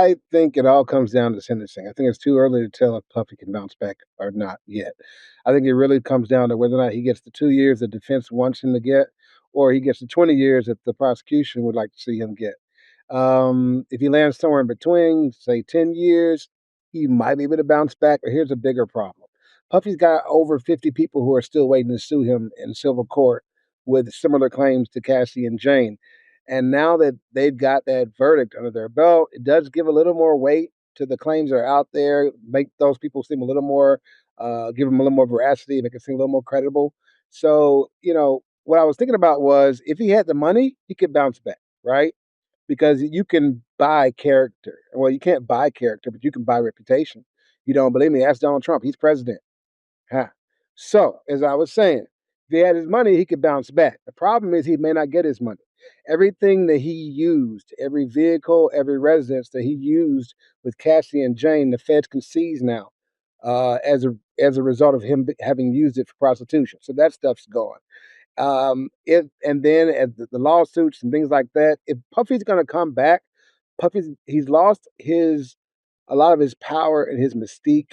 I think it all comes down to sentencing. I think it's too early to tell if Puffy can bounce back or not yet. I think it really comes down to whether or not he gets the 2 years the defense wants him to get, or he gets the 20 years that the prosecution would like to see him get. If he lands somewhere in between, say 10 years, he might be able to bounce back. But here's a bigger problem. Puffy's got over 50 people who are still waiting to sue him in civil court with similar claims to Cassie and Jane. And now that they've got that verdict under their belt, it does give a little more weight to the claims that are out there, make those people seem a little more, give them a little more veracity, make it seem a little more credible. So, what I was thinking about was if he had the money, he could bounce back, right? Because you can buy character. Well, you can't buy character, but you can buy reputation. You don't believe me? Ask Donald Trump. He's president. Huh. So, as I was saying, if he had his money, he could bounce back. The problem is he may not get his money. Everything that he used, every vehicle, every residence that he used with Cassie and Jane, the feds can seize now as a result of him having used it for prostitution. So that stuff's gone. If and then as the lawsuits and things like that, if Puffy's going to come back, he's lost his a lot of his power and his mystique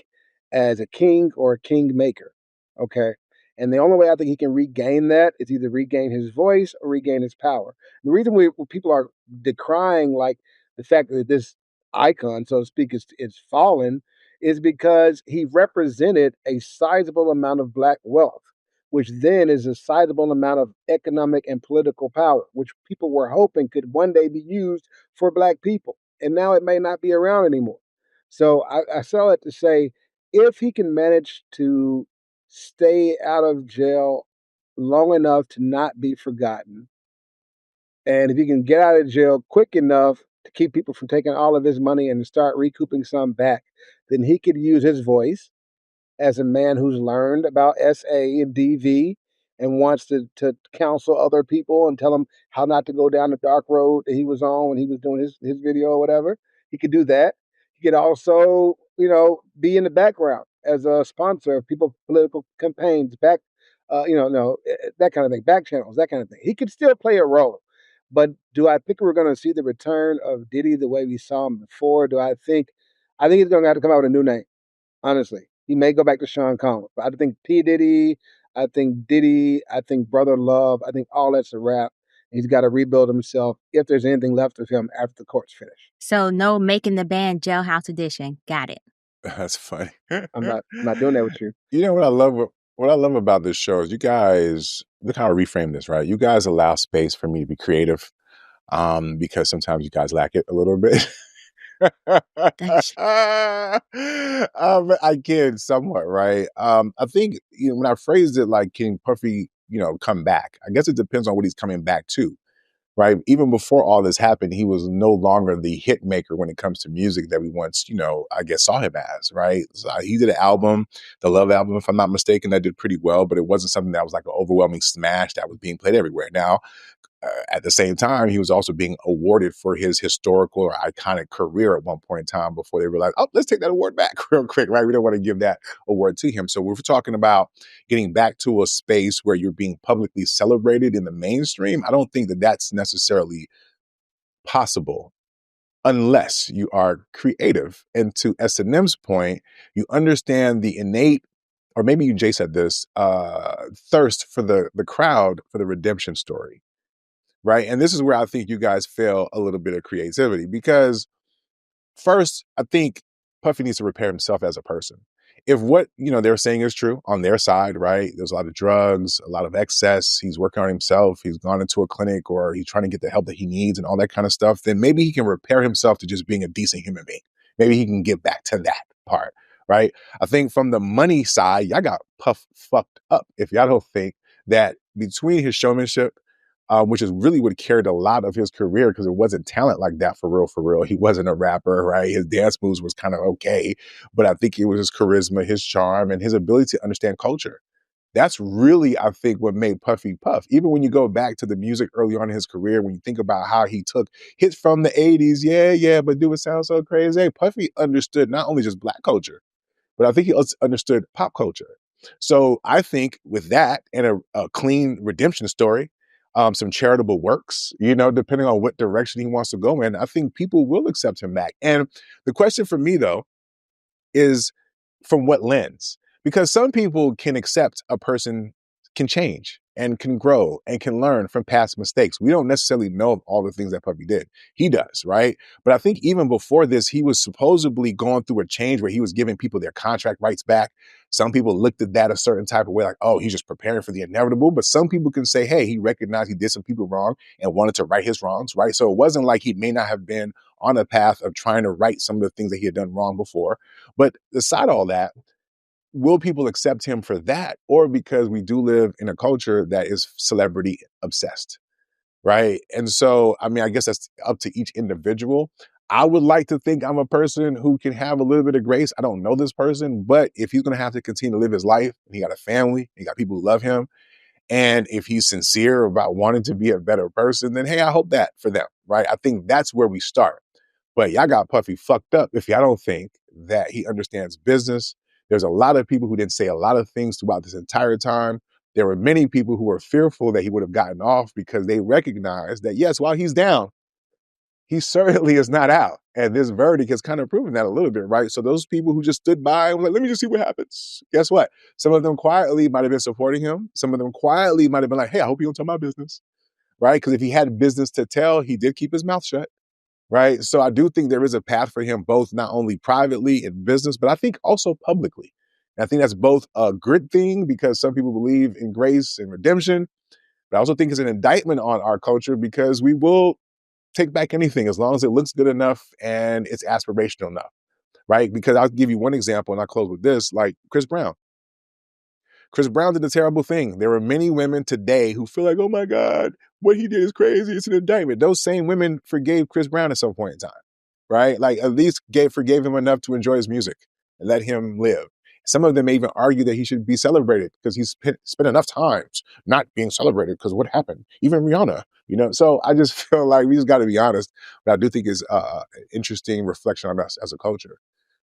as a king or a king maker. Okay. And the only way I think he can regain that is either regain his voice or regain his power. The reason people are decrying like the fact that this icon, so to speak, is fallen is because he represented a sizable amount of black wealth, which then is a sizable amount of economic and political power, which people were hoping could one day be used for black people. And now it may not be around anymore. So I sell it to say if he can manage to stay out of jail long enough to not be forgotten, and if he can get out of jail quick enough to keep people from taking all of his money and start recouping some back, then he could use his voice as a man who's learned about SA and DV and wants to counsel other people and tell them how not to go down the dark road that he was on when he was doing his video or whatever. He could do that. He could also, be in the background as a sponsor of people political campaigns, no, that kind of thing, back channels, that kind of thing. He could still play a role. But do I think we're going to see the return of Diddy the way we saw him before? I think he's going to have to come out with a new name. Honestly, he may go back to Sean Combs, but I think P Diddy, I think Diddy, I think Brother Love, I think all that's a wrap. He's got to rebuild himself if there's anything left of him after the court's finished. So no making the band Jailhouse Edition. Got it. That's funny. I'm not doing that with you. You know what I love? What I love about this show is you guys look how I reframe this, right? You guys allow space for me to be creative, because sometimes you guys lack it a little bit. Thanks. I can somewhat, right? I think when I phrased it like, can Puffy, come back? I guess it depends on what he's coming back to, right? Even before all this happened, he was no longer the hit maker when it comes to music that we once, I guess saw him as, right? So he did an album, the Love album, if I'm not mistaken, that did pretty well, but it wasn't something that was like an overwhelming smash that was being played everywhere. Now, at the same time, he was also being awarded for his historical or iconic career at one point in time before they realized, oh, let's take that award back real quick, right? We don't want to give that award to him. So we're talking about getting back to a space where you're being publicly celebrated in the mainstream. I don't think that that's necessarily possible unless you are creative. And to S&M's point, you understand the innate, or maybe you, Jay, said this, thirst for the crowd for the redemption story. Right. And this is where I think you guys fail a little bit of creativity because first, I think Puffy needs to repair himself as a person. If what, they're saying is true on their side, right? There's a lot of drugs, a lot of excess. He's working on himself. He's gone into a clinic or he's trying to get the help that he needs and all that kind of stuff. Then maybe he can repair himself to just being a decent human being. Maybe he can get back to that part, right? I think from the money side, y'all got Puff fucked up if y'all don't think that between his showmanship, which is really what carried a lot of his career because it wasn't talent like that for real, for real. He wasn't a rapper, right? His dance moves was kind of okay, but I think it was his charisma, his charm, and his ability to understand culture. That's really, I think, what made Puffy Puff. Even when you go back to the music early on in his career, when you think about how he took hits from the 80s, yeah, but do it sound so crazy? Puffy understood not only just black culture, but I think he understood pop culture. So I think with that and a clean redemption story, some charitable works, depending on what direction he wants to go in, I think people will accept him back. And the question for me, though, is from what lens? Because some people can accept a person can change and can grow and can learn from past mistakes. We don't necessarily know all the things that Puppy did. He does, right? But I think even before this, he was supposedly going through a change where he was giving people their contract rights back. Some people looked at that a certain type of way, like, oh, he's just preparing for the inevitable. But some people can say, hey, he recognized he did some people wrong and wanted to right his wrongs, right? So it wasn't like he may not have been on a path of trying to right some of the things that he had done wrong before. But aside all that, will people accept him for that, or because we do live in a culture that is celebrity obsessed, right? And so, I mean, I guess that's up to each individual. I would like to think I'm a person who can have a little bit of grace. I don't know this person, but if he's going to have to continue to live his life, and he got a family, he got people who love him, and if he's sincere about wanting to be a better person, then hey, I hope that for them, right? I think that's where we start. But y'all got Puffy fucked up if y'all don't think that he understands business. There's a lot of people who didn't say a lot of things throughout this entire time. There were many people who were fearful that he would have gotten off because they recognized that, yes, while he's down, he certainly is not out. And this verdict has kind of proven that a little bit, right? So those people who just stood by and were like, let me just see what happens. Guess what? Some of them quietly might have been supporting him. Some of them quietly might have been like, hey, I hope you don't tell my business, right? Because if he had business to tell, he did keep his mouth shut. Right. So I do think there is a path for him, both not only privately in business, but I think also publicly. And I think that's both a good thing because some people believe in grace and redemption, but I also think it's an indictment on our culture because we will take back anything as long as it looks good enough and it's aspirational enough. Right. Because I'll give you one example and I'll close with this, like Chris Brown. Chris Brown did a terrible thing. There are many women today who feel like, oh my God, what he did is crazy. It's an indictment. Those same women forgave Chris Brown at some point in time, right? Like at least forgave him enough to enjoy his music and let him live. Some of them may even argue that he should be celebrated because he's spent enough times not being celebrated because what happened? Even Rihanna, So I just feel like we just got to be honest. But I do think it's an interesting reflection on us as a culture.